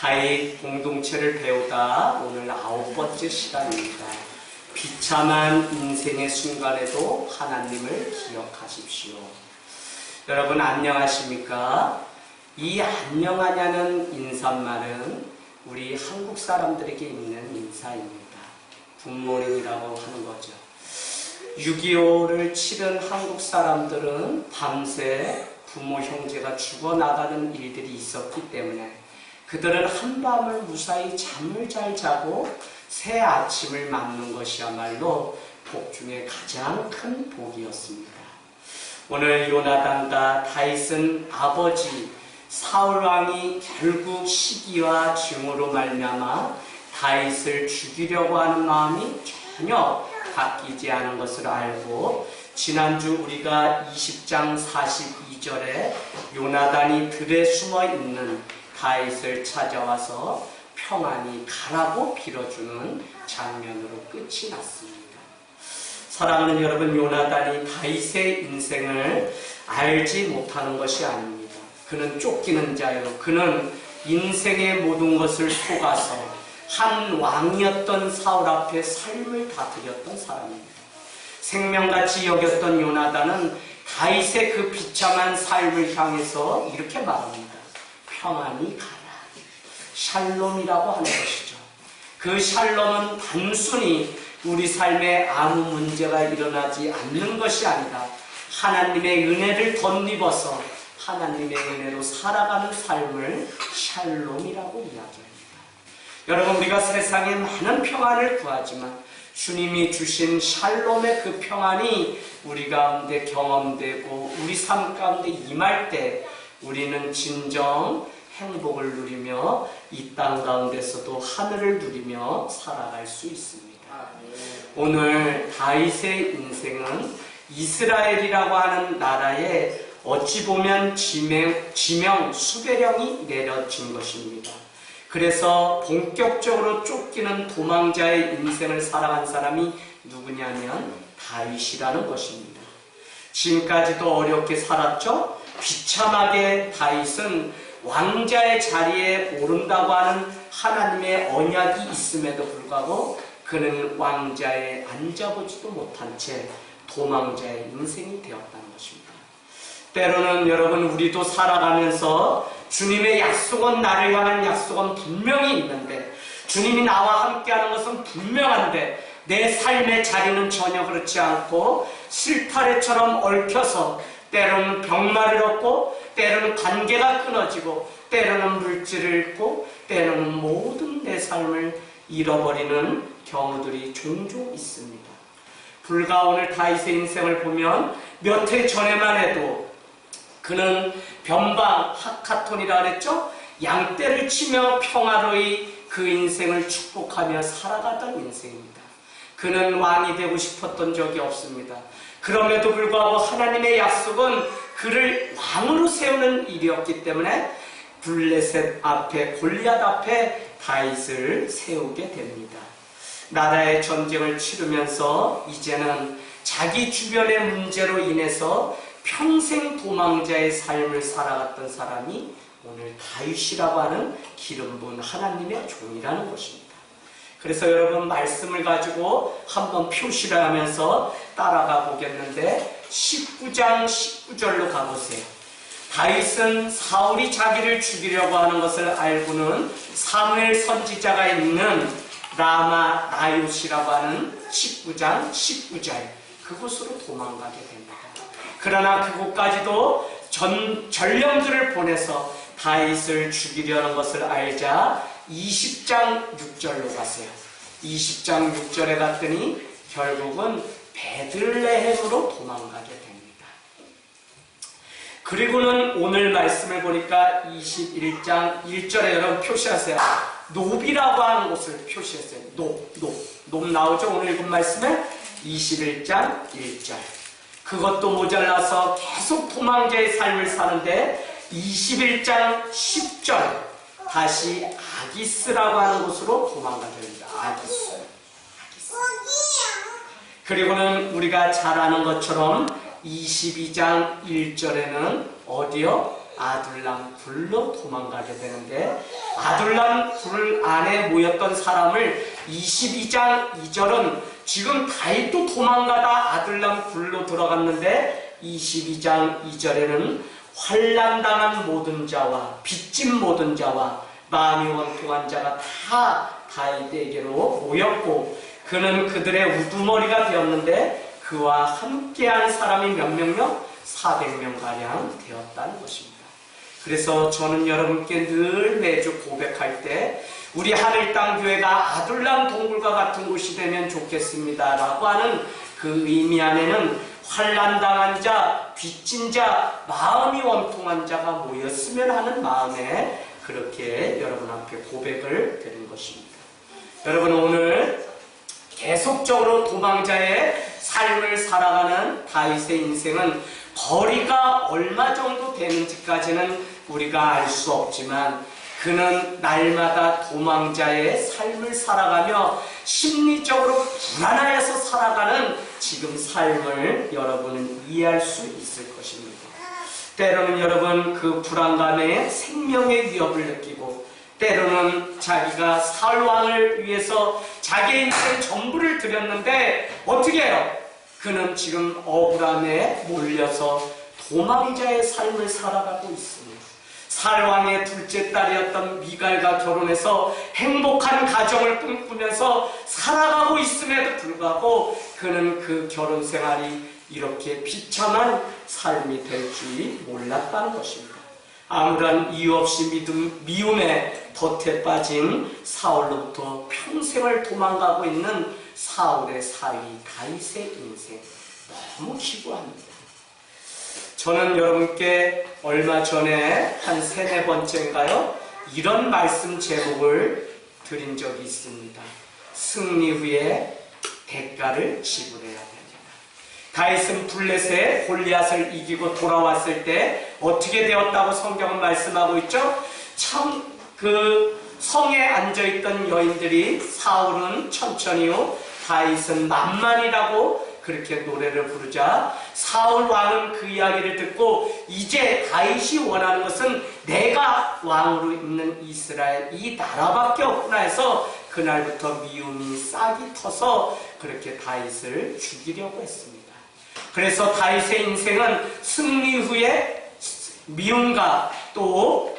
다윗 공동체를 배우다 오늘 9번째 시간입니다. 비참한 인생의 순간에도 하나님을 기억하십시오. 여러분 안녕하십니까? 이 안녕하냐는 인사말은 우리 한국 사람들에게 있는 인사입니다. 굿모닝이라고 하는 거죠. 6.25를 치른 한국 사람들은 밤새 부모 형제가 죽어나가는 일들이 있었기 때문에 그들은 한밤을 무사히 잠을 잘 자고 새 아침을 맞는 것이야말로 복 중에 가장 큰 복이었습니다. 오늘 요나단과 다윗은 아버지 사울왕이 결국 시기와 증오로 말미암아 다윗을 죽이려고 하는 마음이 전혀 바뀌지 않은 것을 알고 지난주 우리가 20장 42절에 요나단이 들에 숨어 있는 다윗을 찾아와서 평안히 가라고 빌어주는 장면으로 끝이 났습니다. 사랑하는 여러분, 요나단이 다윗의 인생을 알지 못하는 것이 아닙니다. 그는 쫓기는 자요. 그는 인생의 모든 것을 속아서 한 왕이었던 사울 앞에 삶을 다 드렸던 사람입니다. 생명같이 여겼던 요나단은 다윗의 그 비참한 삶을 향해서 이렇게 말합니다. 평안히 가라. 샬롬이라고 하는 것이죠. 그 샬롬은 단순히 우리 삶에 아무 문제가 일어나지 않는 것이 아니라 하나님의 은혜를 덧입어서 하나님의 은혜로 살아가는 삶을 샬롬이라고 이야기합니다. 여러분, 우리가 세상에 많은 평안을 구하지만 주님이 주신 샬롬의 그 평안이 우리 가운데 경험되고 우리 삶 가운데 임할 때 우리는 진정 행복을 누리며 이 땅 가운데서도 하늘을 누리며 살아갈 수 있습니다. 오늘 다윗의 인생은 이스라엘이라고 하는 나라에 어찌 보면 지명 수배령이 내려진 것입니다. 그래서 본격적으로 쫓기는 도망자의 인생을 살아간 사람이 누구냐면 다윗이라는 것입니다. 지금까지도 어렵게 살았죠? 비참하게 다윗은 왕자의 자리에 오른다고 하는 하나님의 언약이 있음에도 불구하고 그는 왕자에 앉아보지도 못한 채 도망자의 인생이 되었다는 것입니다. 때로는 여러분, 우리도 살아가면서 주님의 약속은, 나를 향한 약속은 분명히 있는데, 주님이 나와 함께하는 것은 분명한데 내 삶의 자리는 전혀 그렇지 않고 실타래처럼 얽혀서 때로는 병마를 얻고 때로는 관계가 끊어지고 때로는 물질을 잃고 때로는 모든 내 삶을 잃어버리는 경우들이 종종 있습니다. 불과 오늘 다윗의 인생을 보면 몇 해 전에만 해도 그는 변방 하카톤이라 그랬죠? 양떼를 치며 평화로이 그 인생을 축복하며 살아가던 인생입니다. 그는 왕이 되고 싶었던 적이 없습니다. 그럼에도 불구하고 하나님의 약속은 그를 왕으로 세우는 일이었기 때문에 블레셋 앞에, 골리앗 앞에 다윗을 세우게 됩니다. 나라의 전쟁을 치르면서 이제는 자기 주변의 문제로 인해서 평생 도망자의 삶을 살아갔던 사람이 오늘 다윗이라고 하는 기름 부은 하나님의 종이라는 것입니다. 그래서 여러분, 말씀을 가지고 한번 표시를 하면서 따라가 보겠는데 19장 19절로 가보세요. 다윗은 사울이 자기를 죽이려고 하는 것을 알고는 사무엘 선지자가 있는 라마 나요시라고 하는 19장 19절 그곳으로 도망가게 됩니다. 그러나 그곳까지도 전령들을 보내서 다윗을 죽이려는 것을 알자 20장 6절로 가세요. 20장 6절에 갔더니 결국은 베들레헴으로 도망가게 됩니다. 그리고는 오늘 말씀을 보니까 21장 1절에 여러분 표시하세요. 놉이라고 하는 곳을 표시했어요. 놉 나오죠? 오늘 읽은 말씀에 21장 1절. 그것도 모자라서 계속 도망자의 삶을 사는데 21장 10절 다시 아기스라고 하는 곳으로 도망가게 됩니다. 아기스. 그리고는 우리가 잘 아는 것처럼 22장 1절에는 어디요? 아둘람 굴로 도망가게 되는데, 아둘람 굴 안에 모였던 사람을 22장 2절은 지금 다윗도 도망가다 아둘람 굴로 들어갔는데, 22장 2절에는 환난당한 모든 자와 빚진 모든 자와 마음이 원통한 자가 다 다윗에게로 모였고, 그는 그들의 우두머리가 되었는데 그와 함께한 사람이 몇 명요? 400명가량 되었다는 것입니다. 그래서 저는 여러분께 늘 매주 고백할 때 우리 하늘땅교회가 아둘람 동굴과 같은 곳이 되면 좋겠습니다 라고 하는 그 의미 안에는 환난당한 자, 빚진 자, 마음이 원통한 자가 모였으면 하는 마음에 그렇게 여러분 앞에 고백을 드린 것입니다. 여러분, 오늘 계속적으로 도망자의 삶을 살아가는 다윗의 인생은 거리가 얼마 정도 되는지까지는 우리가 알 수 없지만, 그는 날마다 도망자의 삶을 살아가며 심리적으로 불안하여서 살아가는 지금 삶을 여러분은 이해할 수 있을 것입니다. 때로는 여러분 그 불안감에 생명의 위협을 느끼고, 때로는 자기가 살 왕을 위해서 자기의 인생 전부를 드렸는데 어떻게 해요? 그는 지금 억울함에 몰려서 도망자의 삶을 살아가고 있습니다. 살왕의 둘째 딸이었던 미갈과 결혼해서 행복한 가정을 꿈꾸면서 살아가고 있음에도 불구하고 그는 그 결혼 생활이 이렇게 비참한 삶이 될 줄이 몰랐다는 것입니다. 아무런 이유 없이 미움에 덫에 빠진 사울로부터 평생을 도망가고 있는 사울의 사위 다윗의 인생, 너무 기구합니다. 저는 여러분께 얼마 전에 한 3-4번째인가요? 이런 말씀 제목을 드린 적이 있습니다. 승리 후에 대가를 지불해야 됩니다. 다윗은 블레셋의 골리앗을 이기고 돌아왔을 때 어떻게 되었다고 성경은 말씀하고 있죠? 참 그 성에 앉아있던 여인들이 사울은 천천히요, 다윗은 만만이라고 그렇게 노래를 부르자 사울 왕은 그 이야기를 듣고 이제 다윗이 원하는 것은 내가 왕으로 있는 이스라엘 이 나라밖에 없구나 해서 그날부터 미움이 싹이 터서 그렇게 다윗을 죽이려고 했습니다. 그래서 다윗의 인생은 승리 후에 미움과 또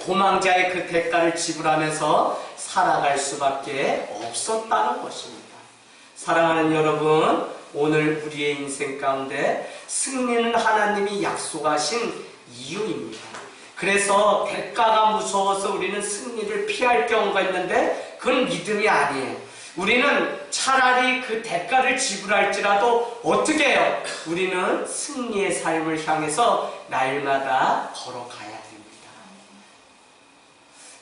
도망자의 그 대가를 지불하면서 살아갈 수밖에 없었다는 것입니다. 사랑하는 여러분, 오늘 우리의 인생 가운데 승리는 하나님이 약속하신 이유입니다. 그래서 대가가 무서워서 우리는 승리를 피할 경우가 있는데 그건 믿음이 아니에요. 우리는 차라리 그 대가를 지불할지라도 어떻게 해요? 우리는 승리의 삶을 향해서 날마다 걸어가야 됩니다.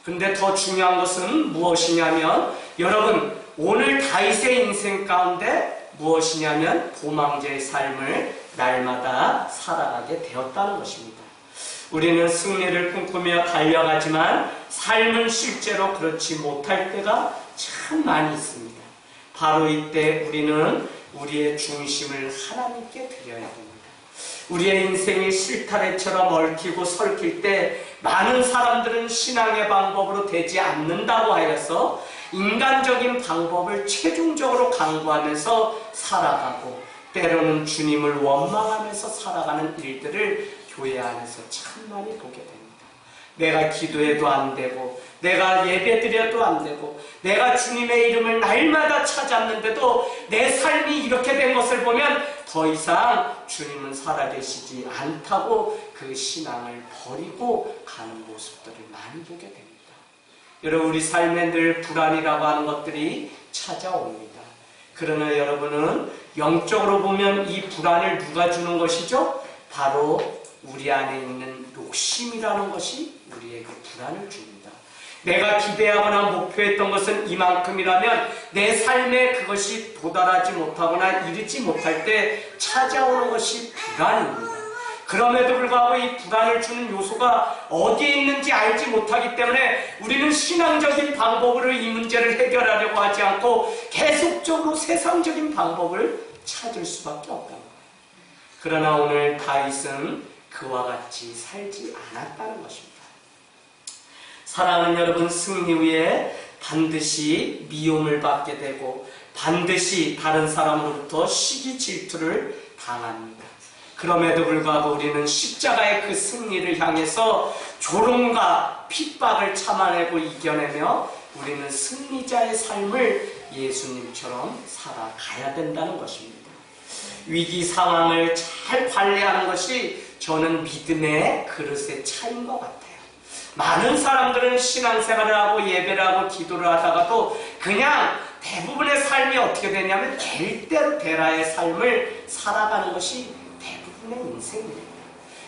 근데 더 중요한 것은 무엇이냐면, 여러분 오늘 다윗의 인생 가운데 무엇이냐면 도망자의 삶을 날마다 살아가게 되었다는 것입니다. 우리는 승리를 꿈꾸며 달려가지만 삶은 실제로 그렇지 못할 때가 참 많이 있습니다. 바로 이때 우리는 우리의 중심을 하나님께 드려야 됩니다. 우리의 인생이 실타래처럼 얽히고 설킬 때 많은 사람들은 신앙의 방법으로 되지 않는다고 하여서 인간적인 방법을 최종적으로 강구하면서 살아가고, 때로는 주님을 원망하면서 살아가는 일들을 교회 안에서 참 많이 보게 됩니다. 내가 기도해도 안 되고, 내가 예배드려도 안 되고, 내가 주님의 이름을 날마다 찾았는데도 내 삶이 이렇게 된 것을 보면 더 이상 주님은 살아계시지 않다고 그 신앙을 버리고 가는 모습들을 많이 보게 됩니다. 여러분, 우리 삶에 늘 불안이라고 하는 것들이 찾아옵니다. 그러나 여러분은 영적으로 보면 이 불안을 누가 주는 것이죠? 바로 우리 안에 있는 욕심이라는 것이 우리에게 불안을 줍니다. 내가 기대하거나 목표했던 것은 이만큼이라면 내 삶에 그것이 도달하지 못하거나 이르지 못할 때 찾아오는 것이 불안입니다. 그럼에도 불구하고 이 불안을 주는 요소가 어디에 있는지 알지 못하기 때문에 우리는 신앙적인 방법으로 이 문제를 해결하려고 하지 않고 계속적으로 세상적인 방법을 찾을 수밖에 없다. 그러나 오늘 다윗은 그와 같이 살지 않았다는 것입니다. 사랑하는 여러분, 승리 후에 반드시 미움을 받게 되고 반드시 다른 사람으로부터 시기 질투를 당합니다. 그럼에도 불구하고 우리는 십자가의 그 승리를 향해서 조롱과 핍박을 참아내고 이겨내며 우리는 승리자의 삶을 예수님처럼 살아가야 된다는 것입니다. 위기 상황을 잘 관리하는 것이 저는 믿음의 그릇의 차이인 것 같아요. 많은 사람들은 신앙생활을 하고 예배를 하고 기도를 하다가도 그냥 대부분의 삶이 어떻게 되냐면 될 대로 되라의 삶을 살아가는 것이 대부분의 인생입니다.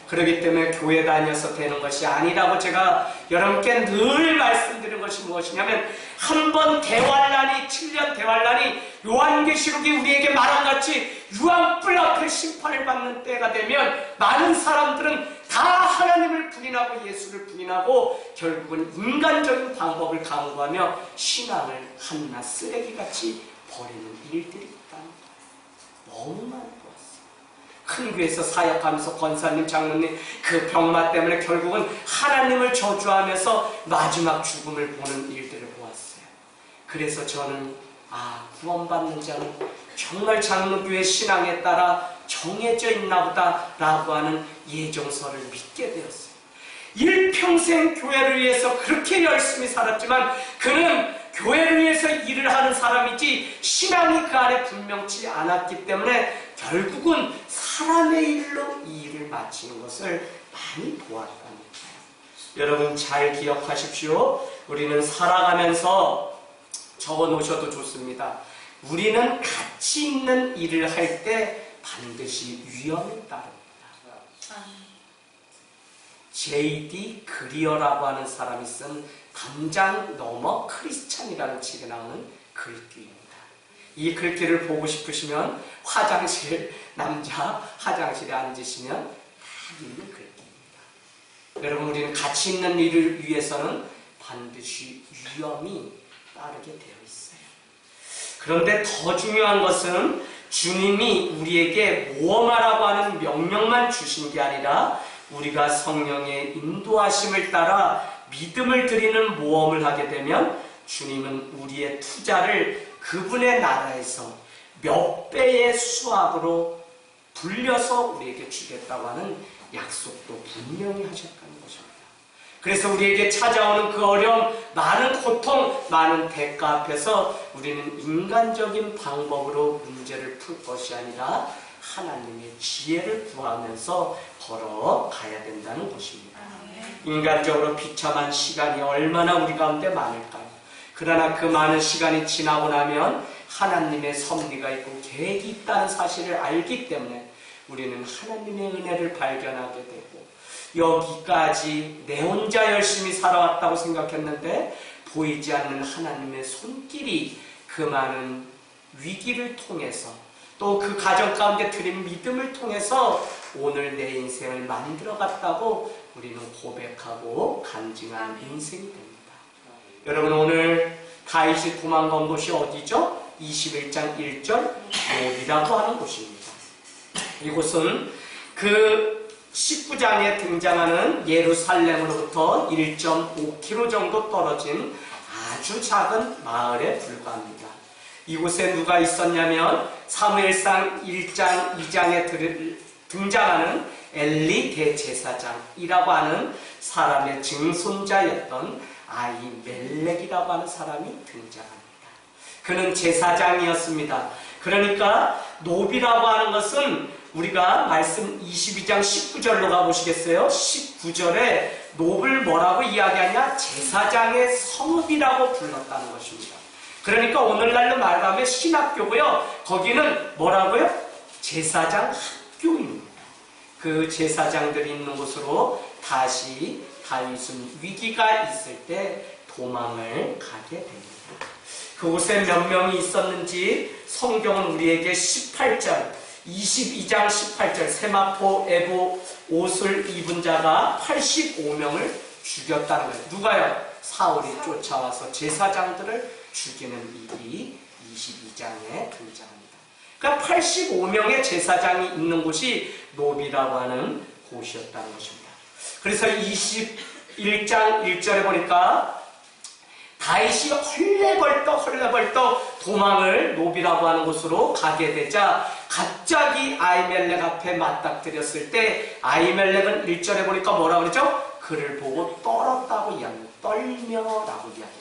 그렇기 때문에 교회 다녀서 되는 것이 아니라고 제가 여러분께 늘 말씀드린 것이 무엇이냐면 한 번 대환란이 7년 대환란이 요한계시록이 우리에게 말한 같이 유황불 앞에 심판을 받는 때가 되면 많은 사람들은 다 하나님을 부인하고 예수를 부인하고 결국은 인간적인 방법을 강구하며 신앙을 한낱 쓰레기같이 버리는 일들이 있다는 거예요. 너무 많이 보았어요. 큰 교회에서 사역하면서 권사님, 장로님 그 병마 때문에 결국은 하나님을 저주하면서 마지막 죽음을 보는 일들을 보았어요. 그래서 저는 구원받는 자는 정말 장로교회 신앙에 따라 정해져 있나 보다 라고 하는 예정서를 믿게 되었어요. 일평생 교회를 위해서 그렇게 열심히 살았지만 그는 교회를 위해서 일을 하는 사람이지 신앙이 그 안에 분명치 않았기 때문에 결국은 사람의 일로 이 일을 마치는 것을 많이 보았다는 거예요. 여러분 잘 기억하십시오. 우리는 살아가면서 적어놓으셔도 좋습니다. 우리는 가치 있는 일을 할 때 반드시 위험이 따릅니다. J.D. 그리어라고 하는 사람이 쓴 담장 너머 크리스찬이라는 책에 나오는 글귀입니다. 이 글귀를 보고 싶으시면 남자 화장실에 앉으시면 다 있는 글귀입니다. 여러분 우리는 가치 있는 일을 위해서는 반드시 위험이 따르게 되어 있어요. 그런데 더 중요한 것은 주님이 우리에게 모험하라고 하는 명령만 주신 게 아니라 우리가 성령의 인도하심을 따라 믿음을 드리는 모험을 하게 되면 주님은 우리의 투자를 그분의 나라에서 몇 배의 수확으로 불려서 우리에게 주겠다고 하는 약속도 분명히 하셨다는 것입니다. 그래서 우리에게 찾아오는 그 어려움, 많은 고통, 많은 대가 앞에서 우리는 인간적인 방법으로 문제를 풀 것이 아니라 하나님의 지혜를 구하면서 걸어가야 된다는 것입니다. 인간적으로 비참한 시간이 얼마나 우리 가운데 많을까요? 그러나 그 많은 시간이 지나고 나면 하나님의 섭리가 있고 계획이 있다는 사실을 알기 때문에 우리는 하나님의 은혜를 발견하게 되고 여기까지 내 혼자 열심히 살아왔다고 생각했는데 보이지 않는 하나님의 손길이 그 많은 위기를 통해서 또 그 가정 가운데 드린 믿음을 통해서 오늘 내 인생을 만들어갔다고 우리는 고백하고 간증하는 인생이 됩니다. 여러분 오늘 다윗이 도망간 곳이 어디죠? 21장 1절 노비라고 하는 곳입니다. 이곳은 그 19장에 등장하는 예루살렘으로부터 1.5km 정도 떨어진 아주 작은 마을에 불과합니다. 이곳에 누가 있었냐면 사무엘상 1장 2장에 등장하는 엘리 대제사장이라고 하는 사람의 증손자였던 아히멜렉이라고 하는 사람이 등장합니다. 그는 제사장이었습니다. 그러니까 노비라고 하는 것은 우리가 말씀 22장 19절로 가보시겠어요? 19절에 노를 뭐라고 이야기하냐? 제사장의 성읍이라고 불렀다는 것입니다. 그러니까 오늘날로 말하면 신학교고요. 거기는 뭐라고요? 제사장 학교입니다. 그 제사장들이 있는 곳으로 다시 다윗은 위기가 있을 때 도망을 가게 됩니다. 그곳에 몇 명이 있었는지 성경은 우리에게 18절 22장 18절 세마포 에보 옷을 입은 자가 85명을 죽였다는 거예요. 누가요? 사울이 쫓아와서 제사장들을 죽이는 일이 22장에 등장합니다. 그러니까 85명의 제사장이 있는 곳이 노비라고 하는 곳이었다는 것입니다. 그래서 21장 1절에 보니까 다윗이 헐레벌떡 도망을 노비라고 하는 곳으로 가게 되자 갑자기 아히멜렉 앞에 맞닥뜨렸을 때 아히멜렉은 1절에 보니까 뭐라고 그러죠? 그를 보고 떨었다고 이야기합니다. 떨며라고 이야기합니다.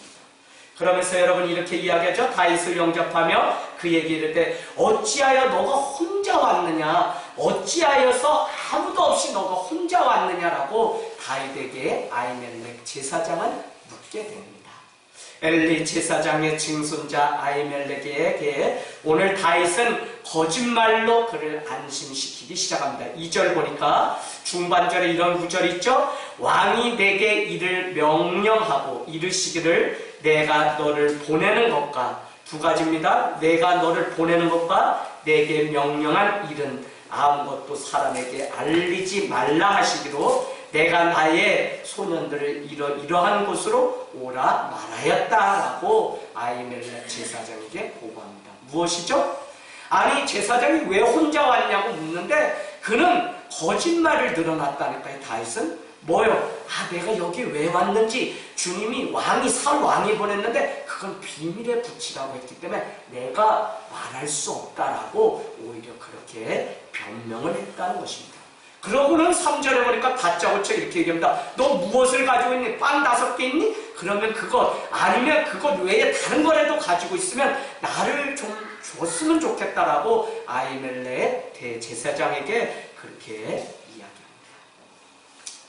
그러면서 여러분 이렇게 이야기하죠. 다윗을 영접하며 그에게 이르되 어찌하여 너가 혼자 왔느냐, 어찌하여서 아무도 없이 너가 혼자 왔느냐라고 다윗에게 아히멜렉 제사장은 묻게 됩니다. 엘리 제사장의 증손자 아히멜렉에게 오늘 다윗은 거짓말로 그를 안심시키기 시작합니다. 2절 보니까 중반절에 이런 구절이 있죠. 왕이 내게 이를 명령하고 이르시기를 내가 너를 보내는 것과, 두 가지입니다. 내가 너를 보내는 것과 내게 명령한 일은 아무것도 사람에게 알리지 말라 하시기로 내가 나의 소년들을 이러한 곳으로 오라 말하였다라고 아히멜렉 제사장에게 보고합니다. 무엇이죠? 아니 제사장이 왜 혼자 왔냐고 묻는데 그는 거짓말을 늘어놨다니까요. 다윗은 뭐요? 내가 여기 왜 왔는지 주님이 사울 왕이 보냈는데 그건 비밀에 붙이라고 했기 때문에 내가 말할 수 없다라고 오히려 그렇게 변명을 했다는 것입니다. 그러고는 3절에 보니까 다짜고짜 이렇게 얘기합니다. 너 무엇을 가지고 있니? 빵 5개 있니? 그러면 그것 아니면 그것 외에 다른 거라도 가지고 있으면 나를 좀 줬으면 좋겠다라고 아히멜렉 대제사장에게 그렇게 이야기합니다.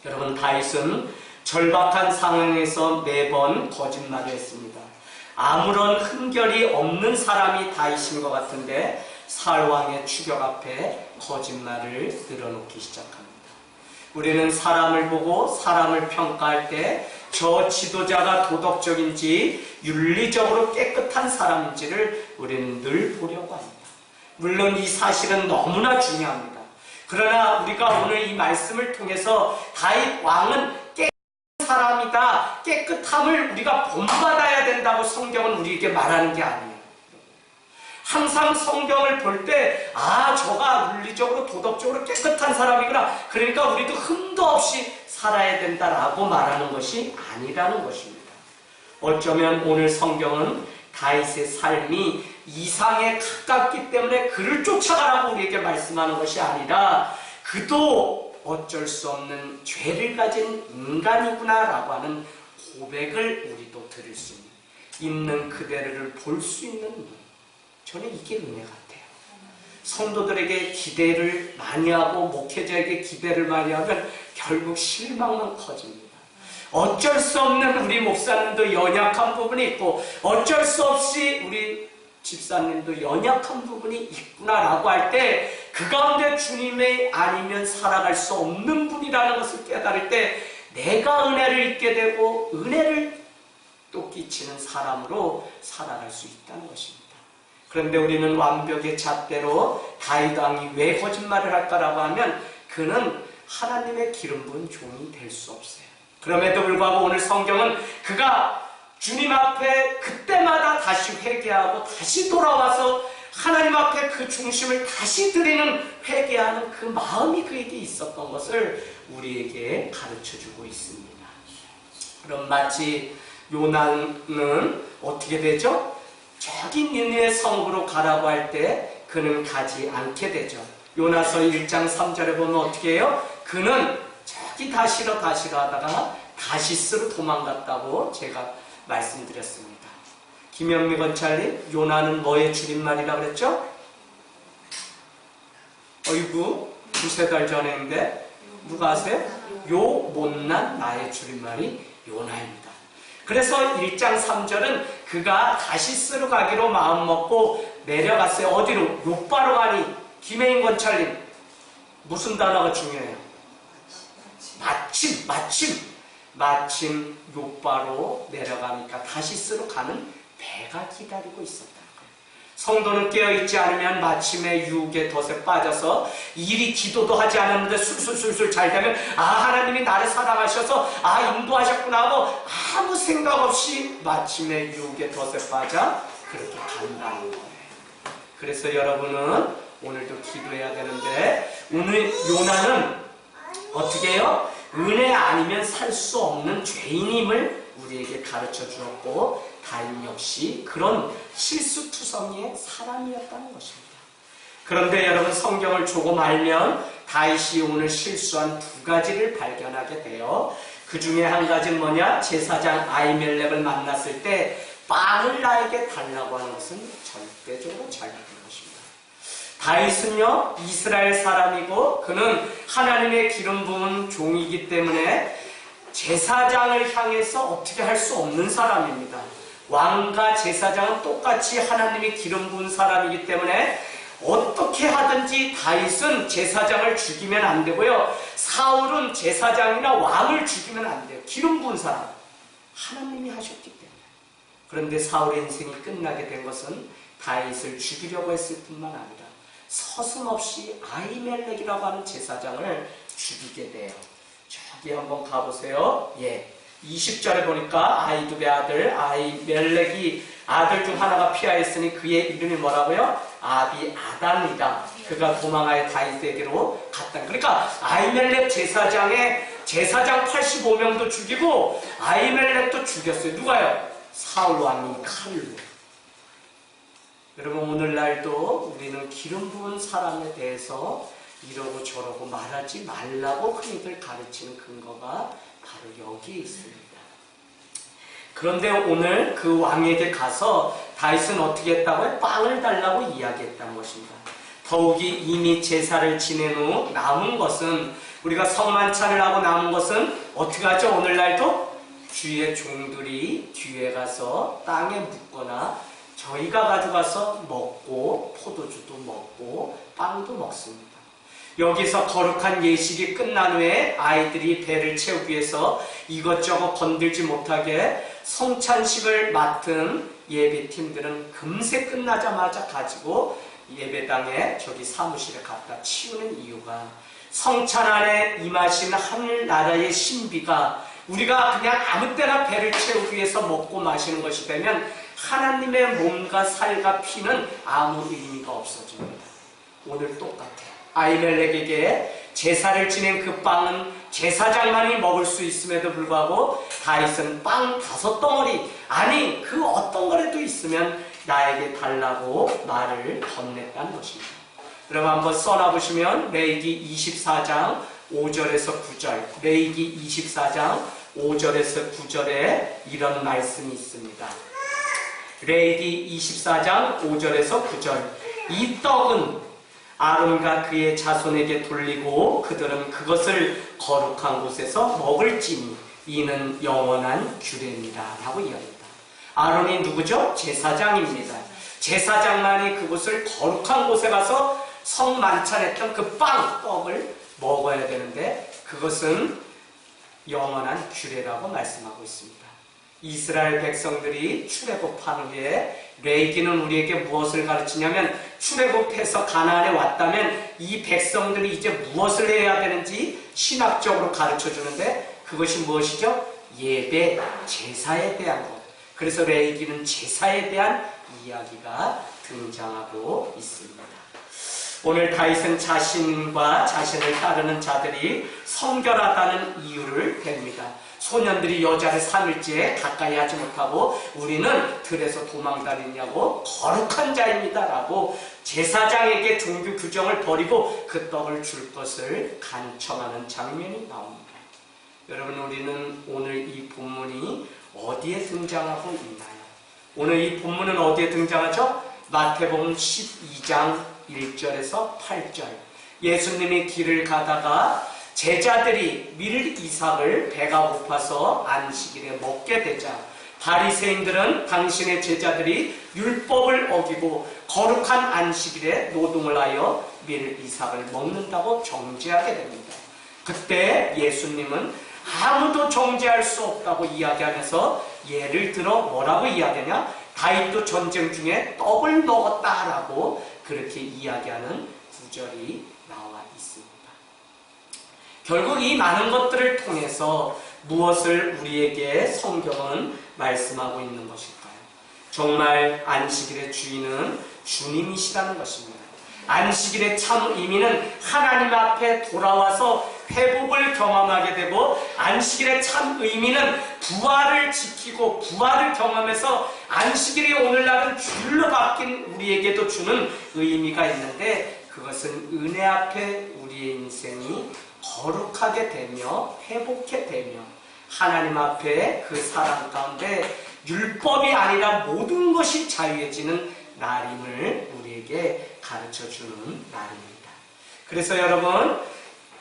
여러분 다윗은 절박한 상황에서 매번 거짓말을 했습니다. 아무런 흠결이 없는 사람이 다윗인 것 같은데 사울 왕의 추격 앞에 거짓말을 늘어놓기 시작합니다. 우리는 사람을 보고 사람을 평가할 때 저 지도자가 도덕적인지 윤리적으로 깨끗한 사람인지를 우리는 늘 보려고 합니다. 물론 이 사실은 너무나 중요합니다. 그러나 우리가 오늘 이 말씀을 통해서 다윗 왕은 깨끗한 사람이다, 깨끗함을 우리가 본받아야 된다고 성경은 우리에게 말하는 게 아니에요. 항상 성경을 볼 때 저가 윤리적으로 도덕적으로 깨끗한 사람이구나, 그러니까 우리도 흠도 없이 살아야 된다라고 말하는 것이 아니라는 것입니다. 어쩌면 오늘 성경은 다윗의 삶이 이상에 가깝기 때문에 그를 쫓아가라고 우리에게 말씀하는 것이 아니라 그도 어쩔 수 없는 죄를 가진 인간이구나라고 하는 고백을 우리도 들을 수 있는 그대를 볼 수 있는 눈. 저는 이게 은혜 같아요. 성도들에게 기대를 많이 하고 목회자에게 기대를 많이 하면 결국 실망만 커집니다. 어쩔 수 없는 우리 목사님도 연약한 부분이 있고 어쩔 수 없이 우리 집사님도 연약한 부분이 있구나라고 할 때 그 가운데 주님의 아니면 살아갈 수 없는 분이라는 것을 깨달을 때 내가 은혜를 잊게 되고 은혜를 또 끼치는 사람으로 살아갈 수 있다는 것입니다. 그런데 우리는 완벽의 잣대로 다윗 왕이 왜 거짓말을 할까라고 하면 그는 하나님의 기름 부은 종이 될 수 없어요. 그럼에도 불구하고 오늘 성경은 그가 주님 앞에 그때마다 다시 회개하고 다시 돌아와서 하나님 앞에 그 중심을 다시 드리는 회개하는 그 마음이 그에게 있었던 것을 우리에게 가르쳐주고 있습니다. 그럼 마치 요나는 어떻게 되죠? 저기 니느웨 성으로 가라고 할 때 그는 가지 않게 되죠. 요나서 1장 3절에 보면 어떻게 해요? 그는 저기 다시러 하다가 다시스로 도망갔다고 제가 말씀드렸습니다. 김현미 건찰님, 요나는 뭐의 줄임말이라고 그랬죠? 어이구, 2-3달 전에인데 누가 아세요? 요 못난 나의 줄임말이 요나입니다. 그래서 1장 3절은 그가 다시스로 가기로 마음먹고 내려갔어요. 어디로? 요바로 가니. 김혜인 건찰님, 무슨 단어가 중요해요? 마침 요바로 내려가니까 다시스로 가는 배가 기다리고 있었다는 거예요. 성도는 깨어있지 않으면 마침에 유혹의 덫에 빠져서 일이 기도도 하지 않았는데 술술술술 잘 되면 하나님이 나를 사랑하셔서 인도하셨구나 하고 아무 생각 없이 마침에 유혹의 덫에 빠져 그렇게 간다는 거예요. 그래서 여러분은 오늘도 기도해야 되는데 오늘 요나는 어떻게 해요? 은혜 아니면 살 수 없는 죄인임을 우리에게 가르쳐 주었고 다윗 역시 그런 실수투성이의 사람이었다는 것입니다. 그런데 여러분 성경을 조금 알면 다윗이 오늘 실수한 두 가지를 발견하게 돼요. 그 중에 한 가지는 뭐냐? 제사장 아히멜렉을 만났을 때 빵을 나에게 달라고 하는 것은 절대적으로 잘못된 것입니다. 다윗은요 이스라엘 사람이고 그는 하나님의 기름 부은 종이기 때문에 제사장을 향해서 어떻게 할 수 없는 사람입니다. 왕과 제사장은 똑같이 하나님이 기름 부은 사람이기 때문에 어떻게 하든지 다윗은 제사장을 죽이면 안 되고요. 사울은 제사장이나 왕을 죽이면 안 돼요. 기름 부은 사람. 하나님이 하셨기 때문에. 그런데 사울의 인생이 끝나게 된 것은 다윗을 죽이려고 했을 뿐만 아니라 서슴없이 아히멜렉이라고 하는 제사장을 죽이게 돼요. 저기 한번 가보세요. 20절에 보니까 아히두베 아들 아히멜렉이 아들 중 하나가 피하였으니 그의 이름이 뭐라고요? 아비아단이다. 그가 도망하여 다윗에게로 갔다. 그러니까 아히멜렉 제사장의 제사장 85명도 죽이고 아히멜렉도 죽였어요. 누가요? 사울 왕이 칼로. 여러분 오늘날도 우리는 기름 부은 사람에 대해서 이러고 저러고 말하지 말라고 흔히들 가르치는 근거가 바로 여기에 있습니다. 그런데 오늘 그 왕에게 가서 다윗은 어떻게 했다고요? 빵을 달라고 이야기했다는 것입니다. 더욱이 이미 제사를 지낸 후 남은 것은 우리가 성만찬을 하고 남은 것은 어떻게 하죠? 오늘날도 주의 종들이 뒤에 가서 땅에 묻거나 저희가 가져가서 먹고 포도주도 먹고 빵도 먹습니다. 여기서 거룩한 예식이 끝난 후에 아이들이 배를 채우기 위해서 이것저것 건들지 못하게 성찬식을 맡은 예배팀들은 금세 끝나자마자 가지고 예배당에 저기 사무실에 갖다 치우는 이유가 성찬 안에 임하신 하늘나라의 신비가 우리가 그냥 아무 때나 배를 채우기 위해서 먹고 마시는 것이 되면 하나님의 몸과 살과 피는 아무 의미가 없어집니다. 오늘 똑같아요. 아히멜렉에게 제사를 지낸 그 빵은 제사장만이 먹을 수 있음에도 불구하고 다윗은 빵 5덩어리 아니 그 어떤 거라도 있으면 나에게 달라고 말을 건넸다는 것입니다. 여러분 한번 써놔보시면 레위기 24장 5절에서 9절 레위기 24장 5절에서 9절에 이런 말씀이 있습니다. 레위기 24장 5절에서 9절 이 떡은 아론과 그의 자손에게 돌리고 그들은 그것을 거룩한 곳에서 먹을지니 이는 영원한 규례입니다 라고 이야기합니다. 아론이 누구죠? 제사장입니다. 제사장만이 그곳을 거룩한 곳에 가서 성만찬했던 그 빵, 떡을 먹어야 되는데 그것은 영원한 규례라고 말씀하고 있습니다. 이스라엘 백성들이 출애굽한 후에 레위기는 우리에게 무엇을 가르치냐면 출애굽해서 가나안에 왔다면 이 백성들이 이제 무엇을 해야 되는지 신학적으로 가르쳐 주는데 그것이 무엇이죠? 예배, 제사에 대한 것. 그래서 레위기는 제사에 대한 이야기가 등장하고 있습니다. 오늘 다윗은 자신과 자신을 따르는 자들이 성결하다는 이유를 댑니다. 소년들이 여자를 3일째 가까이 하지 못하고 우리는 들에서 도망다니냐고 거룩한 자입니다 라고 제사장에게 종교 규정을 버리고 그 떡을 줄 것을 간청하는 장면이 나옵니다. 여러분 우리는 오늘 이 본문이 어디에 등장하고 있나요? 오늘 이 본문은 어디에 등장하죠? 마태복음 12장 1절에서 8절 예수님이 길을 가다가 제자들이 밀 이삭을 배가 고파서 안식일에 먹게 되자 바리새인들은 당신의 제자들이 율법을 어기고 거룩한 안식일에 노동을 하여 밀 이삭을 먹는다고 정죄하게 됩니다. 그때 예수님은 아무도 정죄할 수 없다고 이야기하면서 예를 들어 뭐라고 이야기하냐? 다윗도 전쟁 중에 떡을 먹었다라고 그렇게 이야기하는 구절이 나와 있습니다. 결국 이 많은 것들을 통해서 무엇을 우리에게 성경은 말씀하고 있는 것일까요? 정말 안식일의 주인은 주님이시라는 것입니다. 안식일의 참 의미는 하나님 앞에 돌아와서 회복을 경험하게 되고, 안식일의 참 의미는 부활을 지키고 부활을 경험해서 안식일이 오늘날은 주일로 바뀐 우리에게도 주는 의미가 있는데, 그것은 은혜 앞에 우리의 인생이 거룩하게 되며 회복해 되며 하나님 앞에 그 사랑 가운데 율법이 아니라 모든 것이 자유해지는 날임을 우리에게 가르쳐주는 날입니다. 그래서 여러분,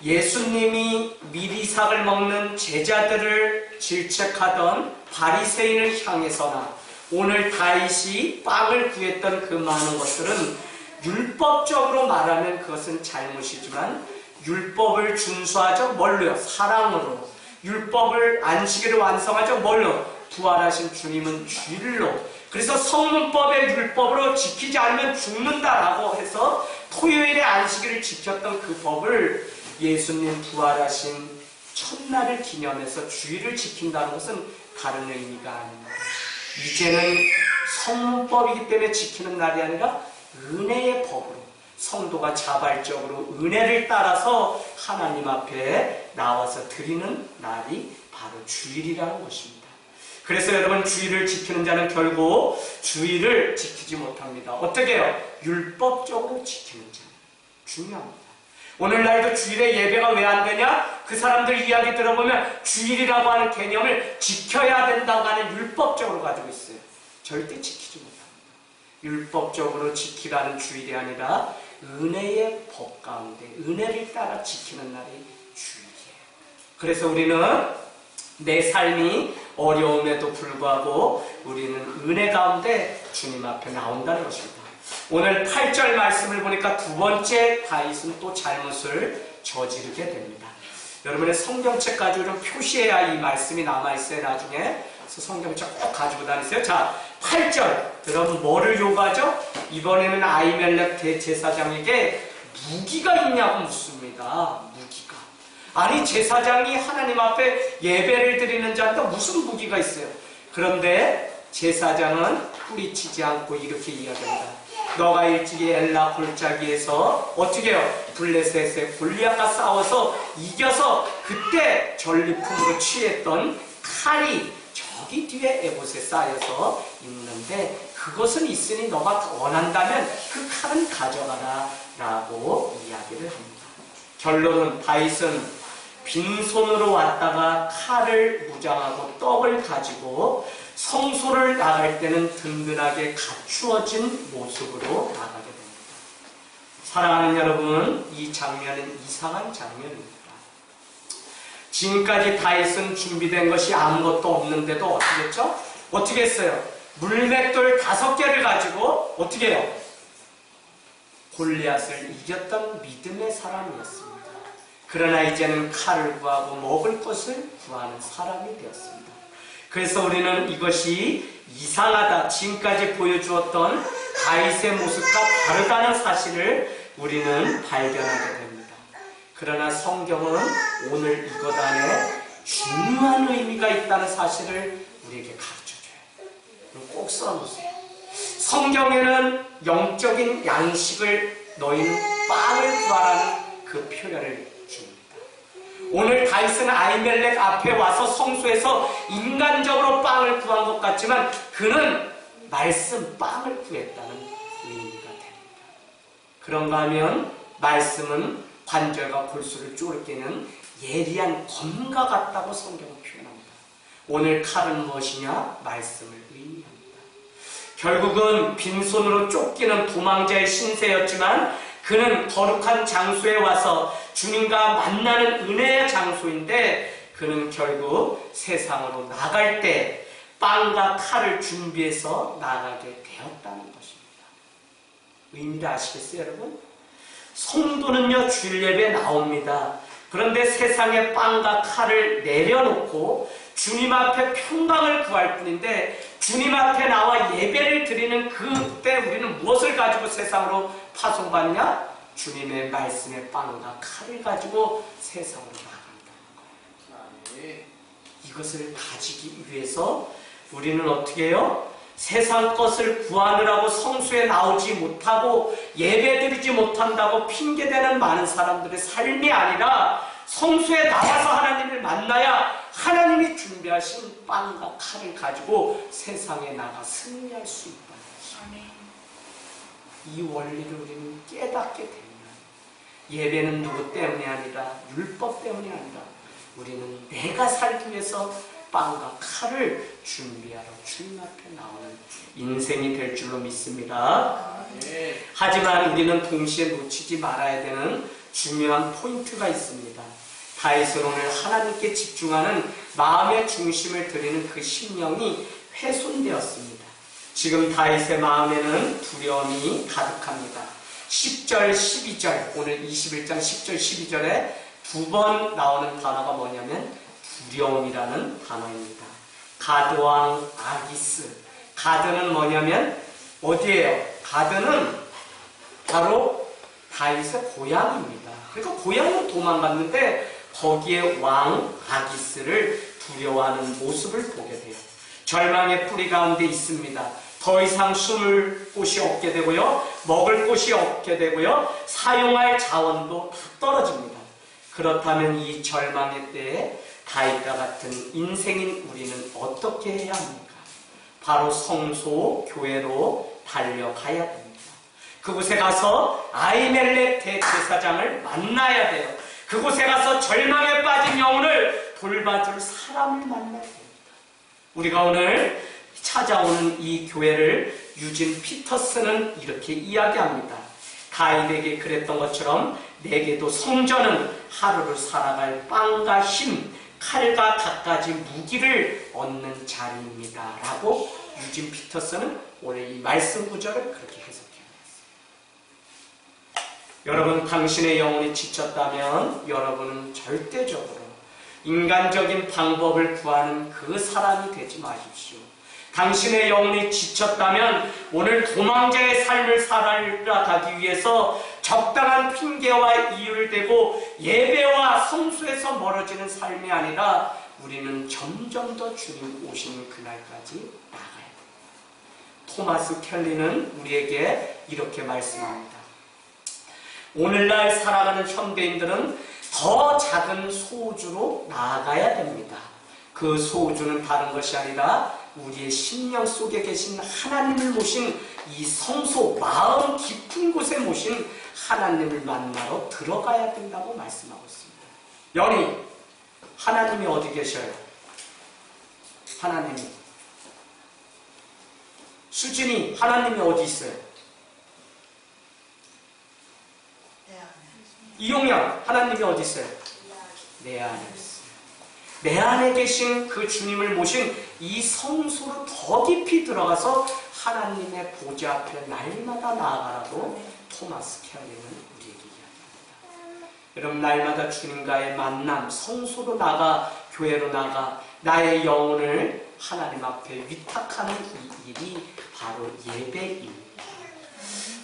예수님이 미리삭을 먹는 제자들을 질책하던 바리새인을 향해서나 오늘 다윗이 빵을 구했던 그 많은 것들은 율법적으로 말하면 그것은 잘못이지만 율법을 준수하죠. 뭘로요? 사랑으로. 율법을 안식일을 완성하죠. 뭘로? 부활하신 주님은 주일로. 그래서 성문법의 율법으로 지키지 않으면 죽는다라고 해서 토요일에 안식일을 지켰던 그 법을 예수님 부활하신 첫날을 기념해서 주일을 지킨다는 것은 다른 의미가 아닙니다. 이제는 성문법이기 때문에 지키는 날이 아니라 은혜의 법으로 성도가 자발적으로 은혜를 따라서 하나님 앞에 나와서 드리는 날이 바로 주일이라는 것입니다. 그래서 여러분, 주일을 지키는 자는 결국 주일을 지키지 못합니다. 어떻게 해요? 율법적으로 지키는 자. 중요합니다. 오늘날도 주일에 예배가 왜 안 되냐? 그 사람들 이야기 들어보면 주일이라고 하는 개념을 지켜야 된다고 하는 율법적으로 가지고 있어요. 절대 지키지 못합니다. 율법적으로 지키라는 주일이 아니라 은혜의 법 가운데 은혜를 따라 지키는 날이 주일이에요. 그래서 우리는 내 삶이 어려움에도 불구하고 우리는 은혜 가운데 주님 앞에 나온다는 것입니다. 오늘 8절 말씀을 보니까 두 번째 다윗은 또 잘못을 저지르게 됩니다. 여러분의 성경책 가지고 좀 표시해야 이 말씀이 남아있어요. 나중에. 그래서 성경책 꼭 가지고 다니세요. 자, 8절. 그럼 뭐를 요구하죠? 이번에는 아히멜렉 대제사장에게 무기가 있냐고 묻습니다. 무기가. 아니, 제사장이 하나님 앞에 예배를 드리는 자한테 무슨 무기가 있어요? 그런데 제사장은 뿌리치지 않고 이렇게 이야기합니다. 너가 일찍이 엘라 골짜기에서 어떻게 해요? 블레셋의 골리앗과 싸워서 이겨서 그때 전리품으로 취했던 칼이 저기 뒤에 에봇에 쌓여서 있는데 그것은 있으니 너가 원한다면 그 칼은 가져가라 라고 이야기를 합니다. 결론은 다윗은 빈손으로 왔다가 칼을 무장하고 떡을 가지고 성소를 나갈 때는 든든하게 갖추어진 모습으로 나가게 됩니다. 사랑하는 여러분, 이 장면은 이상한 장면입니다. 지금까지 다윗은 준비된 것이 아무것도 없는데도 어떻게 했죠? 어떻게 했어요? 물맷돌 5개를 가지고 어떻게 해요? 골리앗을 이겼던 믿음의 사람이었습니다. 그러나 이제는 칼을 구하고 먹을 것을 구하는 사람이 되었습니다. 그래서 우리는 이것이 이상하다, 지금까지 보여주었던 다윗의 모습과 다르다는 사실을 우리는 발견하게 됩니다. 그러나 성경은 오늘 이것 안에 중요한 의미가 있다는 사실을 우리에게 가르쳐줘요. 꼭 써놓으세요. 성경에는 영적인 양식을 너희는 빵을 구하라는 그 표현을 줍니다. 오늘 다윗은 아히멜렉 앞에 와서 성소에서 인간적으로 빵을 구한 것 같지만 그는 말씀 빵을 구했다는 의미가 됩니다. 그런가 하면 말씀은 관절과 골수를 쪼르기는 예리한 검과 같다고 성경은 표현합니다. 오늘 칼은 무엇이냐? 말씀을 의미합니다. 결국은 빈손으로 쫓기는 도망자의 신세였지만 그는 거룩한 장소에 와서 주님과 만나는 은혜의 장소인데 그는 결국 세상으로 나갈 때 빵과 칼을 준비해서 나가게 되었다는 것입니다. 의미를 아시겠어요, 여러분? 성도는요, 주일 예배에 나옵니다. 그런데 세상에 빵과 칼을 내려놓고 주님 앞에 평강을 구할 뿐인데 주님 앞에 나와 예배를 드리는 그때 우리는 무엇을 가지고 세상으로 파송받냐? 주님의 말씀의 빵과 칼을 가지고 세상으로 나간다는 거예요. 이것을 가지기 위해서 우리는 어떻게 해요? 세상 것을 구하느라고 성수에 나오지 못하고 예배드리지 못한다고 핑계대는 많은 사람들의 삶이 아니라 성소에 나와서 하나님을 만나야 하나님이 준비하신 빵과 칼을 가지고 세상에 나가 승리할 수 있다. 이 원리를 우리는 깨닫게 되면 예배는 누구 때문이 아니라 율법 때문이 아니라 우리는 내가 살기 위해서 빵과 칼을 준비하러 주님 앞에 나오는 인생이 될 줄로 믿습니다. 하지만 우리는 동시에 놓치지 말아야 되는 중요한 포인트가 있습니다. 다윗은 오늘 하나님께 집중하는 마음의 중심을 드리는 그 심령이 훼손되었습니다. 지금 다윗의 마음에는 두려움이 가득합니다. 10절, 12절, 오늘 21장 10절, 12절에 두 번 나오는 단어가 뭐냐면 두려움이라는 단어입니다. 가드왕 아기스. 가드는 뭐냐면 어디예요? 가드는 바로 다윗의 고향입니다. 그러니까 고향으로 도망갔는데 거기에 왕 아기스를 두려워하는 모습을 보게 돼요. 절망의 뿌리 가운데 있습니다. 더 이상 숨을 곳이 없게 되고요. 먹을 곳이 없게 되고요. 사용할 자원도 다 떨어집니다. 그렇다면 이 절망의 때에 다윗과 같은 인생인 우리는 어떻게 해야 합니까? 바로 성소, 교회로 달려가야 됩니다. 그곳에 가서 아히멜렉 대제사장을 만나야 돼요. 그곳에 가서 절망에 빠진 영혼을 돌봐줄 사람을 만나야 됩니다. 우리가 오늘 찾아오는 이 교회를 유진 피터스는 이렇게 이야기합니다. 다윗에게 그랬던 것처럼 내게도 성전은 하루를 살아갈 빵과 힘, 칼과 갖가지 무기를 얻는 자리입니다. 라고 유진 피터스는 오늘 이 말씀 구절을 그렇게 해석해놨습니다. 여러분, 당신의 영혼이 지쳤다면 여러분은 절대적으로 인간적인 방법을 구하는 그 사람이 되지 마십시오. 당신의 영혼이 지쳤다면 오늘 도망자의 삶을 살아가기 위해서 적당한 핑계와 이유를 대고 예배와 성수에서 멀어지는 삶이 아니라 우리는 점점 더 주님 오시는 그날까지 나가야 됩니다. 토마스 켈리는 우리에게 이렇게 말씀합니다. 오늘날 살아가는 현대인들은 더 작은 소주로 나아가야 됩니다. 그 소주는 다른 것이 아니라 우리의 심령 속에 계신 하나님을 모신 이 성소, 마음 깊은 곳에 모신 하나님을 만나러 들어가야 된다고 말씀하고 있습니다. 연희, 하나님이 어디 계셔요? 하나님이. 수진이, 하나님이 어디 있어요? 이용영, 하나님이 어디 있어요? 내 안에 있어요. 내 안에 계신 그 주님을 모신 이 성소로 더 깊이 들어가서 하나님의 보좌 앞에 날마다 나아가라고 토마스 켈리는 우리에게 이야기합니다. 여러분, 날마다 주님과의 만남, 성소로 나가, 교회로 나가 나의 영혼을 하나님 앞에 위탁하는 이 일이 바로 예배입니다.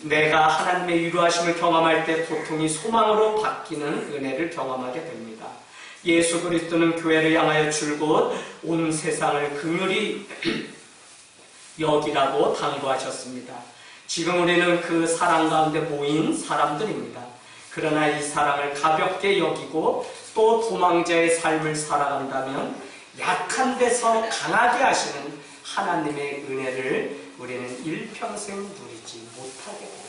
내가 하나님의 위로하심을 경험할 때 고통이 소망으로 바뀌는 은혜를 경험하게 됩니다. 예수 그리스도는 교회를 향하여 줄곧 온 세상을 긍휼히 여기라고 당부하셨습니다. 지금 우리는 그 사랑 가운데 모인 사람들입니다. 그러나 이 사랑을 가볍게 여기고 또 도망자의 삶을 살아간다면 약한 데서 강하게 하시는 하나님의 은혜를 우리는 일평생 누리지 못하게 됩니다.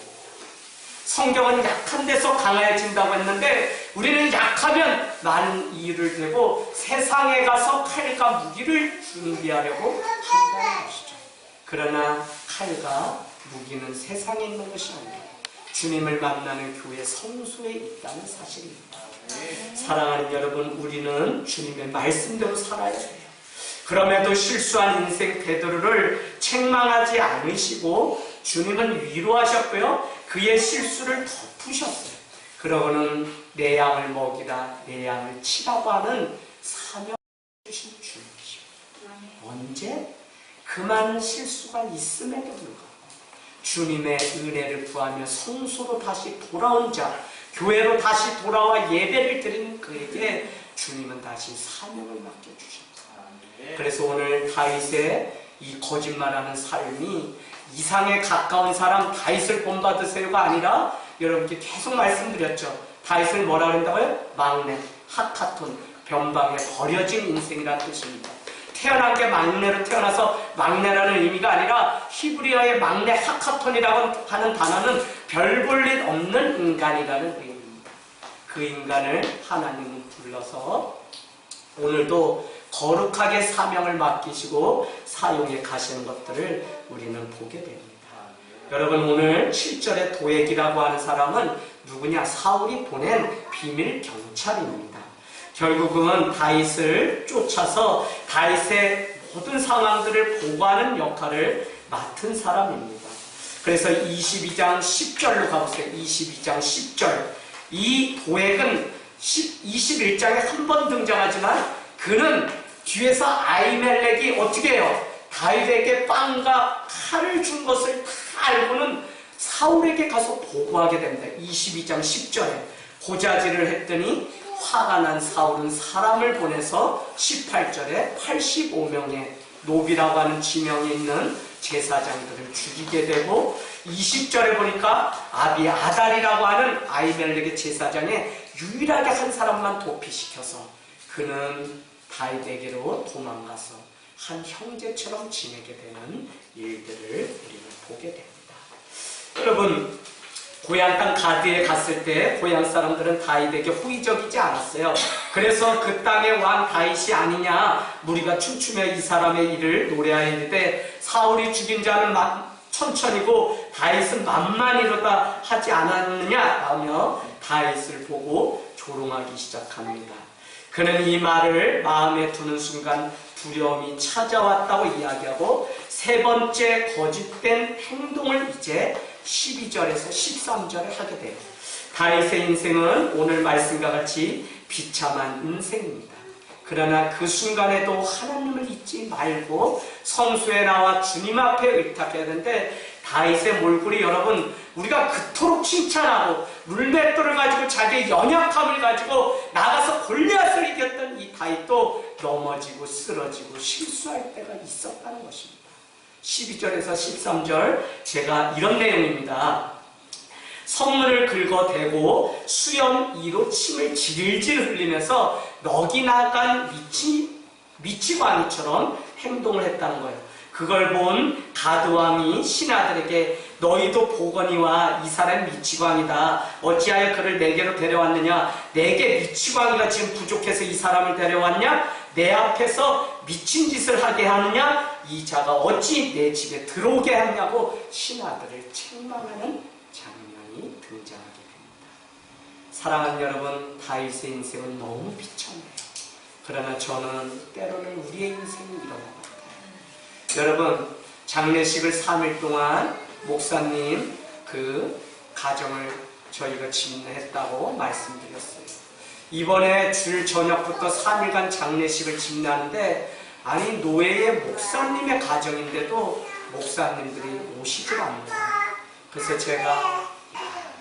성경은 약한 데서 강해진다고 했는데 우리는 약하면 많은 이유를 대고 세상에 가서 칼과 무기를 준비하려고 한다는 것이죠. 그러나 칼과 무기는 세상에 있는 것이 아니라 주님을 만나는 교회 성소에 있다는 사실입니다. 사랑하는 여러분, 우리는 주님의 말씀대로 살아야 돼요. 그럼에도 실수한 인생 베드로를 책망하지 않으시고 주님은 위로하셨고요. 그의 실수를 덮으셨어요. 그러고는 내 양을 먹이라, 내 양을 치라고 하는 사명을 주신 주님이시오. 언제? 그만 실수가 있음에도 불구하고 주님의 은혜를 구하며 성소로 다시 돌아온 자, 교회로 다시 돌아와 예배를 드리는 그에게 주님은 다시 사명을 맡겨주셨다. 그래서 오늘 다윗의 이 거짓말하는 삶이 이상에 가까운 사람 다윗을 본받으세요가 아니라 여러분께 계속 말씀드렸죠. 다윗을 뭐라 그런다고요? 막내. 하카톤, 변방에 버려진 인생이라는 뜻입니다. 태어난 게 막내로 태어나서 막내라는 의미가 아니라 히브리어의 막내 하카톤이라고 하는 단어는 별 볼 일 없는 인간이라는 의미입니다. 그 인간을 하나님은 불러서 오늘도 거룩하게 사명을 맡기시고 사용해 가시는 것들을 우리는 보게 됩니다. 여러분, 오늘 7절의 도액이라고 하는 사람은 누구냐? 사울이 보낸 비밀 경찰입니다. 결국은 다윗을 쫓아서 다윗의 모든 상황들을 보고하는 역할을 맡은 사람입니다. 그래서 22장 10절로 가보세요. 22장 10절. 이 도액은 21장에 한 번 등장하지만 그는 뒤에서 아히멜렉이 어떻게 해요? 다윗에게 빵과 칼을 준 것을 다 알고는 사울에게 가서 보고하게 됩니다. 22장 10절에 고자질을 했더니 화가 난 사울은 사람을 보내서 18절에 85명의 노비라고 하는 지명이 있는 제사장들을 죽이게 되고 20절에 보니까 아비아달이라고 하는 아히멜렉의 제사장에 유일하게 한 사람만 도피시켜서 그는 다윗에게로 도망가서 한 형제처럼 지내게 되는 일들을 우리는 보게 됩니다. 여러분, 고향 땅 가드에 갔을 때 고향 사람들은 다윗에게 호의적이지 않았어요. 그래서 그 땅의 왕 다윗이 아니냐, 무리가 춤추며 이 사람의 일을 노래하였는데 사울이 죽인 자는 천천히고 다윗은 만만이로다 하지 않았느냐 하며 다윗을 보고 조롱하기 시작합니다. 그는 이 말을 마음에 두는 순간 두려움이 찾아왔다고 이야기하고 세 번째 거짓된 행동을 이제 12절에서 13절에 하게 돼요. 다윗의 인생은 오늘 말씀과 같이 비참한 인생입니다. 그러나 그 순간에도 하나님을 잊지 말고 성소에 나와 주님 앞에 의탁해야 되는데 다윗의 몰골이 여러분, 우리가 그토록 칭찬하고 물맷돌을 가지고 자기의 연약함을 가지고 나가서 골리앗을 이겼던 이 다윗도 넘어지고 쓰러지고 실수할 때가 있었다는 것입니다. 12절에서 13절 제가 이런 내용입니다. 성문을 긁어대고 수염 이로 침을 질질 흘리면서 넋이 나간 미치광이처럼 행동을 했다는 거예요. 그걸 본 가드왕이 신하들에게 너희도 보거니와 이 사람 미치광이다. 어찌하여 그를 내게로 데려왔느냐? 내게 미치광이가 지금 부족해서 이 사람을 데려왔냐? 내 앞에서 미친 짓을 하게 하느냐? 이 자가 어찌 내 집에 들어오게 하냐고 신하들을 책망하는 장면이 등장하게 됩니다. 사랑하는 여러분, 다윗의 인생은 너무 비참해요. 그러나 저는 때로는 우리의 인생이 이런 것 같아요. 여러분, 장례식을 3일 동안 목사님 그 가정을 저희가 집례했다고 말씀드렸어요. 이번에 줄 저녁부터 3일간 장례식을 집례하는데 아니 노예의 목사님의 가정인데도 목사님들이 오시질 않는다. 그래서 제가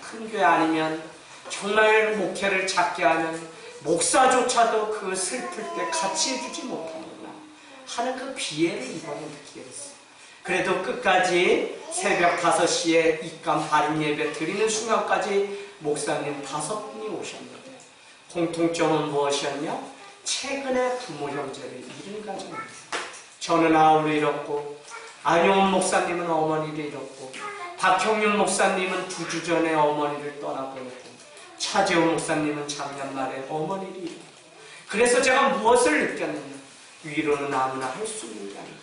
큰 교회 아니면 정말 목회를 작게 하는 목사조차도 그 슬플 때 같이 해주지 못하는구나 하는 그 비애를 이번에 느끼게 됐어요. 그래도 끝까지 새벽 5시에 입감 발인 예배 드리는 순간까지 목사님 5분이 오셨는데 공통점은 무엇이었냐? 최근에 부모 형제를 잃은 가정입니다. 저는 아우를 잃었고 안용훈 목사님은 어머니를 잃었고 박형윤 목사님은 2주 전에 어머니를 떠나보냈고 차재호 목사님은 작년 말에 어머니를 잃었고 그래서 제가 무엇을 느꼈느냐? 위로는 아무나 할 수 있는 게 아닙니다.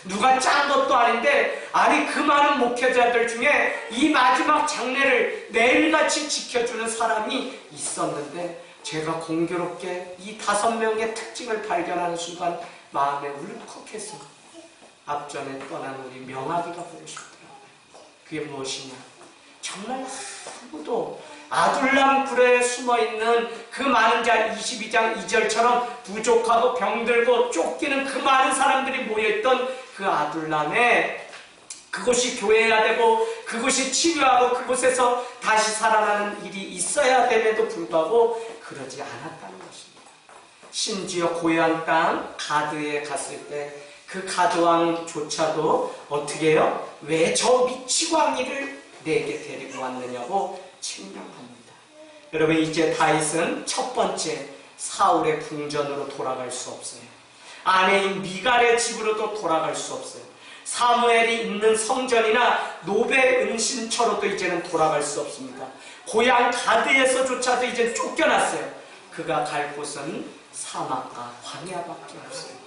누가 짠 것도 아닌데 아니 그 많은 목회자들 중에 이 마지막 장례를 매일같이 지켜주는 사람이 있었는데 제가 공교롭게 이 5명의 특징을 발견하는 순간 마음에 울컥해서 앞전에 떠난 우리 명아기가 보고 싶더라고요. 그게 무엇이냐? 정말 아무도 아둘람 굴에 숨어있는 그 많은 자 22장 2절처럼 부족하고 병들고 쫓기는 그 많은 사람들이 모여있던 그 아둘람에 그곳이 교회가 되고 그곳이 치료하고 그곳에서 다시 살아나는 일이 있어야 됨에도 불구하고 그러지 않았다는 것입니다. 심지어 고향 땅 가드에 갔을 때 그 가드왕조차도 어떻게 해요? 왜 저 미치광이를 내게 데리고 왔느냐고 책망합니다. 여러분 이제 다윗은 첫 번째 사울의 궁전으로 돌아갈 수 없어요. 아내인 미갈의 집으로도 돌아갈 수 없어요. 사무엘이 있는 성전이나 노베 은신처로도 이제는 돌아갈 수 없습니다. 고향 가드에서조차도 이제 쫓겨났어요. 그가 갈 곳은 사막과 광야밖에 없습니다.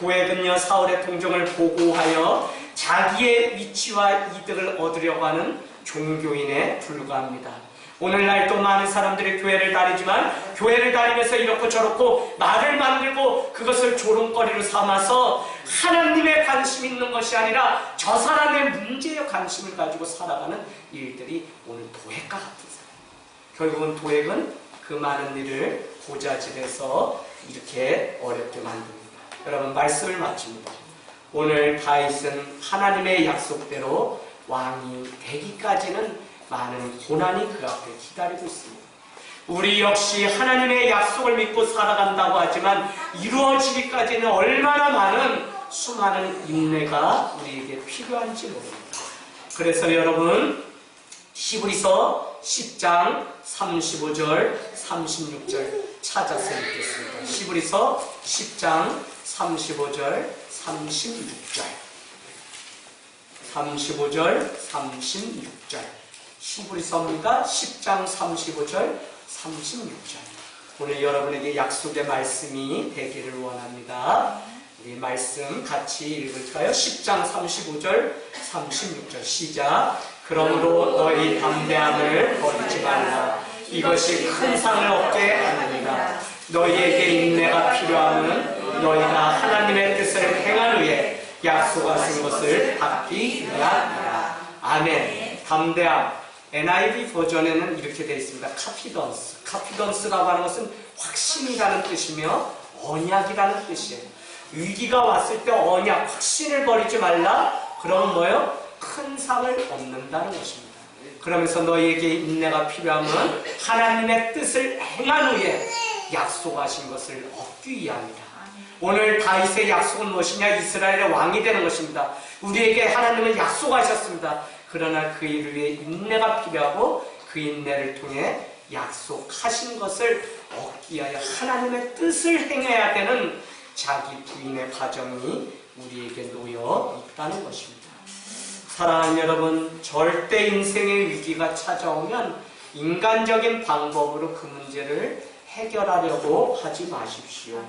도액은요, 사울의 동정을 보고하여 자기의 위치와 이득을 얻으려고 하는 종교인에 불과합니다. 오늘날 또 많은 사람들이 교회를 다니지만 교회를 다니면서 이렇고 저렇고 말을 만들고 그것을 조롱거리로 삼아서 하나님의 관심 있는 것이 아니라 저 사람의 문제에 관심을 가지고 살아가는 일들이 오늘 도액과 같은 사람. 결국은 도액은 그 많은 일을 고자질해서 이렇게 어렵게 만듭니다. 여러분, 말씀을 마칩니다. 오늘 다윗은 하나님의 약속대로 왕이 되기까지는 많은 고난이 그 앞에 기다리고 있습니다. 우리 역시 하나님의 약속을 믿고 살아간다고 하지만 이루어지기까지는 얼마나 많은 수많은 인내가 우리에게 필요한지 모릅니다. 그래서 여러분, 히브리서 10장 35절 36절 찾아서 읽겠습니다. 히브리서 10장 35절 36절 35절 36절 히브리서입니다. 10장 35절 36절. 오늘 여러분에게 약속의 말씀이 되기를 원합니다. 우리 말씀 같이 읽을까요? 10장 35절 36절 시작. 그러므로 너희 담대함을 버리지 말라. 이것이 큰 상을 얻게 하느니라. 너희에게 인내가 필요함은 너희가 하나님의 뜻을 행한 후에 약속하신 것을 받기 위함이라. 아멘. 담대함. NIV 버전에는 이렇게 되어 있습니다. 카피던스. 카피던스라고 하는 것은 확신이라는 뜻이며 언약이라는 뜻이에요. 위기가 왔을 때 언약, 확신을 버리지 말라. 그러면 뭐예요? 큰 상을 얻는다는 것입니다. 그러면서 너희에게 인내가 필요하면 하나님의 뜻을 행한 후에 약속하신 것을 얻기 위함이다. 오늘 다윗의 약속은 무엇이냐? 이스라엘의 왕이 되는 것입니다. 우리에게 하나님은 약속하셨습니다. 그러나 그 일을 위해 인내가 필요하고 그 인내를 통해 약속하신 것을 얻기 위하여 하나님의 뜻을 행해야 되는 자기 부인의 과정이 우리에게 놓여 있다는 것입니다. 사랑하는 여러분, 절대 인생의 위기가 찾아오면 인간적인 방법으로 그 문제를 해결하려고 하지 마십시오.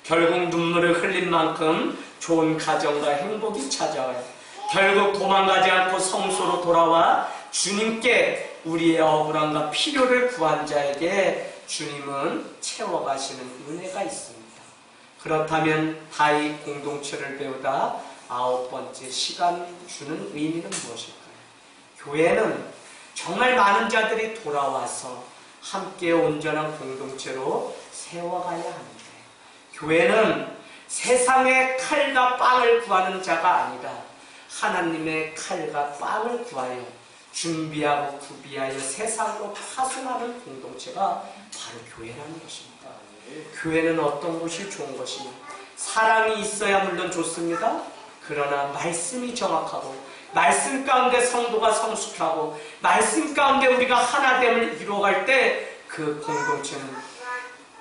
결국 눈물을 흘린 만큼 좋은 가정과 행복이 찾아와요. 결국 도망가지 않고 성소로 돌아와 주님께 우리의 억울함과 필요를 구한 자에게 주님은 채워가시는 은혜가 있습니다. 그렇다면 다윗 공동체를 배우다 9번째 시간 주는 의미는 무엇일까요? 교회는 정말 많은 자들이 돌아와서 함께 온전한 공동체로 세워가야 합니다. 교회는 세상의 칼과 빵을 구하는 자가 아니라 하나님의 칼과 빵을 구하여 준비하고 구비하여 세상으로 파송하는 공동체가 바로 교회라는 것입니다. 교회는 어떤 것이 좋은 것이냐? 사랑이 있어야 물론 좋습니다. 그러나 말씀이 정확하고 말씀 가운데 성도가 성숙하고 말씀 가운데 우리가 하나됨을 이루어갈 때 그 공동체는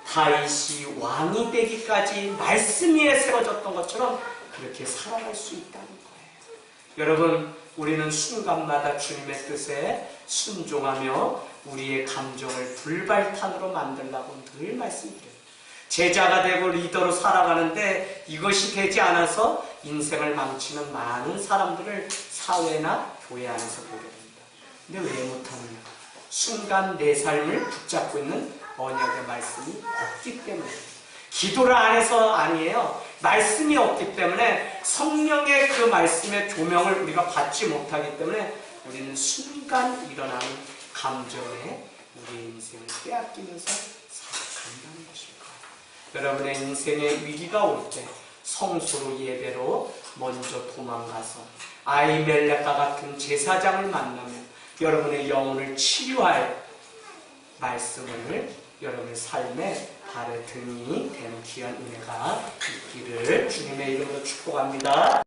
다윗이 왕이 되기까지 말씀 위에 세워졌던 것처럼 그렇게 살아갈 수 있다는 거예요. 여러분, 우리는 순간마다 주님의 뜻에 순종하며 우리의 감정을 불발탄으로 만들라고 늘 말씀드려요. 제자가 되고 리더로 살아가는데 이것이 되지 않아서 인생을 망치는 많은 사람들을 사회나 교회 안에서 보게 됩니다. 근데 왜 못하느냐? 순간 내 삶을 붙잡고 있는 언약의 말씀이 없기 때문에, 기도를 안 해서 아니에요. 말씀이 없기 때문에 성령의 그 말씀의 조명을 우리가 받지 못하기 때문에 우리는 순간 일어나는 감정에 우리의 인생을 빼앗기면서 살아간다는 것입니다. 여러분의 인생의 위기가 올 때 성소로 예배로 먼저 도망가서 아히멜렉과 같은 제사장을 만나면 여러분의 영혼을 치유할 말씀을 여러분의 삶에 발에 등이 되는 귀한 은혜가 있기를 주님의 이름으로 축복합니다.